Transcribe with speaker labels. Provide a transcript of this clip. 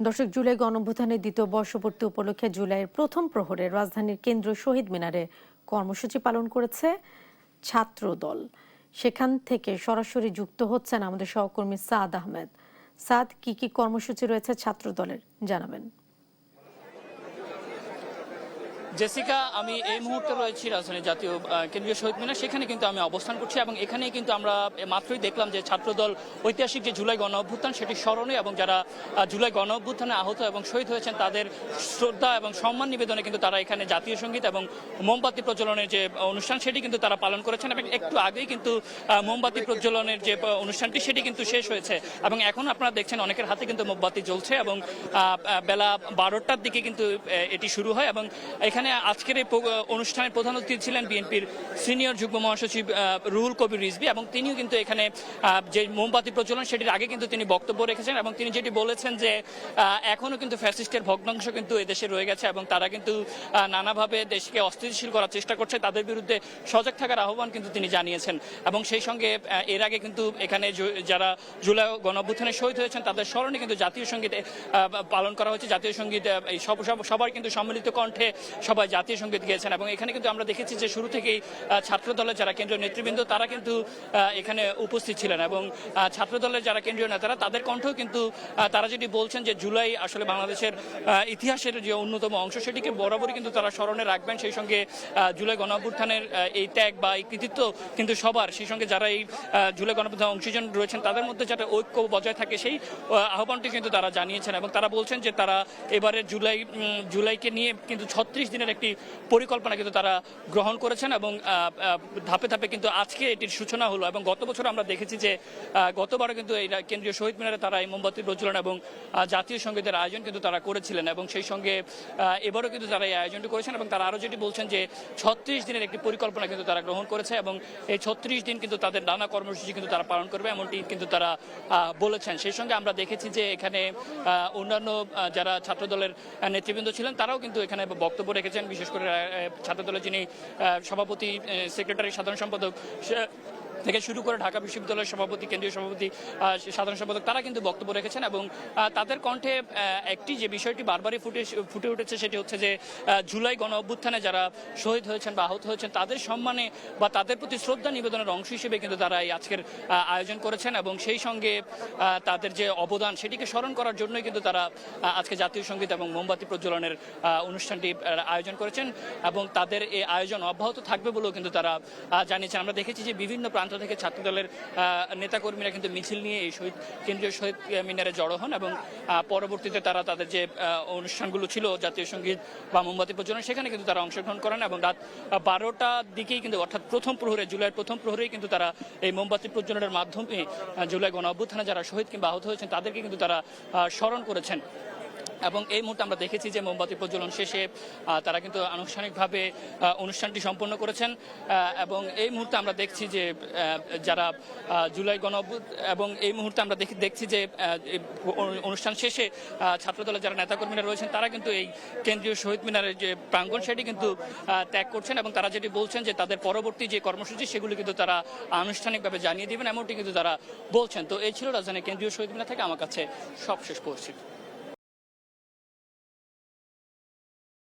Speaker 1: দর্শক, জুলাই গণঅভ্যুত্থানের দ্বিতীয় বর্ষপূর্তি উপলক্ষে জুলাইয়ের প্রথম প্রহরে রাজধানীর কেন্দ্রীয় শহীদ মিনারে কর্মসূচি পালন করেছে ছাত্র দল। সেখান থেকে সরাসরি যুক্ত হচ্ছেন আমাদের সহকর্মী সাদ আহমেদ। সাদ, কি কি কর্মসূচি রয়েছে ছাত্র দলের, জানাবেন।
Speaker 2: জেসিকা, আমি এই মুহূর্তে রয়েছি রাজধানীর জাতীয় কেন্দ্রীয় শহীদ মিনার। সেখানে কিন্তু আমি অবস্থান করছি এবং এখানেই কিন্তু আমরা মাত্রই দেখলাম যে ছাত্রদল ঐতিহাসিক যে জুলাই গণ অভ্যুত্থান সেটি স্মরণে এবং যারা জুলাই গণ অভ্যুত্থানে আহত এবং শহীদ হয়েছেন তাদের শ্রদ্ধা এবং সম্মান নিবেদনে কিন্তু তারা এখানে জাতীয় সঙ্গীত এবং মোমবাতি প্রজ্বলনের যে অনুষ্ঠান সেটি কিন্তু তারা পালন করেছেন এবং একটু আগেই কিন্তু মোমবাতি প্রজ্বলনের যে অনুষ্ঠানটি সেটি কিন্তু শেষ হয়েছে এবং এখন আপনারা দেখছেন অনেকের হাতে কিন্তু মোমবাতি জ্বলছে এবং বেলা 12টার দিকে কিন্তু এটি শুরু হয় এবং এখানে আজকের এই অনুষ্ঠানের প্রধান অতিথি ছিলেন বিএনপির সিনিয়র যুগ্ম মহাসচিব রুহুল কবির রিজভী এবং তিনিও কিন্তু এখানে যে মোমবাতি প্রজ্বলন সেটির আগে কিন্তু তিনি বক্তব্য রেখেছেন এবং তিনি যেটি বলেছেন যে এখনো কিন্তু ফ্যাসিস্টের ভগ্নাংশ কিন্তু এদেশে রয়ে গেছে এবং তারা কিন্তু নানাভাবে দেশকে অস্থিতিশীল করার চেষ্টা করছে, তাদের বিরুদ্ধে সজাগ থাকার আহ্বান কিন্তু তিনি জানিয়েছেন এবং সেই সঙ্গে এর আগে কিন্তু এখানে যারা জুলাই গণঅভ্যুত্থানে শহীদ হয়েছেন তাদের স্মরণে কিন্তু জাতীয় সঙ্গীত পালন করা হয়েছে। জাতীয় সঙ্গীত সবার কিন্তু সম্মিলিত কণ্ঠে সবাই জাতীয় সঙ্গীত গেয়েছেন এবং এখানে কিন্তু আমরা দেখেছি যে শুরু থেকেই ছাত্র দলের যারা কেন্দ্রীয় নেতৃবৃন্দ তারা কিন্তু এখানে উপস্থিত ছিলেন এবং ছাত্র দলের যারা কেন্দ্রীয় নেতারা তাদের কণ্ঠেও কিন্তু তারা যেটি বলছেন যে জুলাই আসলে বাংলাদেশের ইতিহাসের যে অন্যতম অংশ সেটিকে বরাবরই কিন্তু তারা স্মরণে রাখবেন। সেই সঙ্গে জুলাই গণঅভ্যুত্থানের এই ত্যাগ বা এই কৃতিত্ব কিন্তু সবার, সেই সঙ্গে যারা এই জুলাই গণঅভ্যুত্থানে অংশীজন রয়েছেন তাদের মধ্যে যাতে ঐক্য বজায় থাকে সেই আহ্বানটি কিন্তু তারা জানিয়েছেন এবং তারা বলছেন যে তারা এবারে জুলাইকে নিয়ে কিন্তু 36 দিনের একটি পরিকল্পনা কিন্তু তারা গ্রহণ করেছেন এবং ধাপে ধাপে কিন্তু আজকে এটির সূচনা হলো এবং গত বছর আমরা দেখেছি যে গতবারও কিন্তু এই কেন্দ্রীয় শহীদ মিনারে তারা এই মোমবাতি প্রজ্বলন এবং জাতীয় সঙ্গীতের আয়োজন কিন্তু তারা করেছিলেন এবং সেই সঙ্গে এবারও কিন্তু তারা এই আয়োজনটি করেছেন এবং তারা আরও যেটি বলছেন যে 36 দিনের একটি পরিকল্পনা কিন্তু তারা গ্রহণ করেছে এবং এই 36 দিন কিন্তু তাদের নানা কর্মসূচি কিন্তু তারা পালন করবে এমনটি কিন্তু তারা বলেছেন। সেই সঙ্গে আমরা দেখেছি যে এখানে অন্যান্য যারা ছাত্রদলের নেতৃবৃন্দ ছিলেন তারাও কিন্তু এখানে বক্তব্য রেখেছেন, বিশেষ করে ছাত্রদলের যিনি সভাপতি, সেক্রেটারি, সাধারণ সম্পাদক থেকে শুরু করে ঢাকা বিশ্ববিদ্যালয়ের সভাপতি, কেন্দ্রীয় সভাপতি, সাধারণ সম্পাদক তারা কিন্তু বক্তব্য রেখেছেন এবং তাদের কণ্ঠে একটি যে বিষয়টি বারবারই ফুটে উঠেছে সেটি হচ্ছে যে জুলাই গণ অভ্যুত্থানে যারা শহীদ হয়েছেন বা আহত হয়েছেন তাদের সম্মানে বা তাদের প্রতি শ্রদ্ধা নিবেদনের অংশ হিসেবে কিন্তু তারা এই আজকের আয়োজন করেছেন এবং সেই সঙ্গে তাদের যে অবদান সেটিকে স্মরণ করার জন্যই কিন্তু তারা আজকে জাতীয় সঙ্গীত এবং মোমবাতি প্রজ্বলনের অনুষ্ঠানটি আয়োজন করেছেন এবং তাদের এই আয়োজন অব্যাহত থাকবে বলেও কিন্তু তারা জানিয়েছেন। আমরা দেখেছি যে বিভিন্ন প্রান্ত থেকে ছাত্রদলের নেতাকর্মীরা কিন্তু মিছিল নিয়ে এই কেন্দ্রীয় শহীদ মিনারে জড়ো হন এবং পরবর্তীতে তারা তাদের যে অনুষ্ঠানগুলো ছিল জাতীয় সঙ্গীত বা মোমবাতি প্রজ্বলন সেখানে কিন্তু তারা অংশগ্রহণ করেন এবং রাত 12টার দিকেই কিন্তু অর্থাৎ প্রথম প্রহরে, জুলাইয়ের প্রথম প্রহরেই কিন্তু তারা এই মোমবাতি প্রজ্বলনের মাধ্যমে জুলাই গণ অভ্যুত্থানে যারা শহীদ কিংবা আহত হয়েছেন তাদেরকে কিন্তু তারা স্মরণ করেছেন এবং এই মুহূর্তে আমরা দেখেছি যে মোমবাতি প্রজ্বলন শেষে তারা কিন্তু আনুষ্ঠানিকভাবে অনুষ্ঠানটি সম্পন্ন করেছেন এবং এই মুহূর্তে আমরা দেখছি যে যারা জুলাই গণ এবং এই মুহূর্তে আমরা দেখছি যে অনুষ্ঠান শেষে ছাত্রদলের যারা নেতাকর্মীরা রয়েছেন তারা কিন্তু এই কেন্দ্রীয় শহীদ মিনারের যে প্রাঙ্গণ সেটি কিন্তু ত্যাগ করছেন এবং তারা যেটি বলছেন যে তাদের পরবর্তী যে কর্মসূচি সেগুলি কিন্তু তারা আনুষ্ঠানিকভাবে জানিয়ে দিবেন এমনটি কিন্তু তারা বলছেন। তো এই ছিল রাজধানীর কেন্দ্রীয় শহীদ মিনার থেকে আমার কাছে সবশেষ পরিস্থিতি।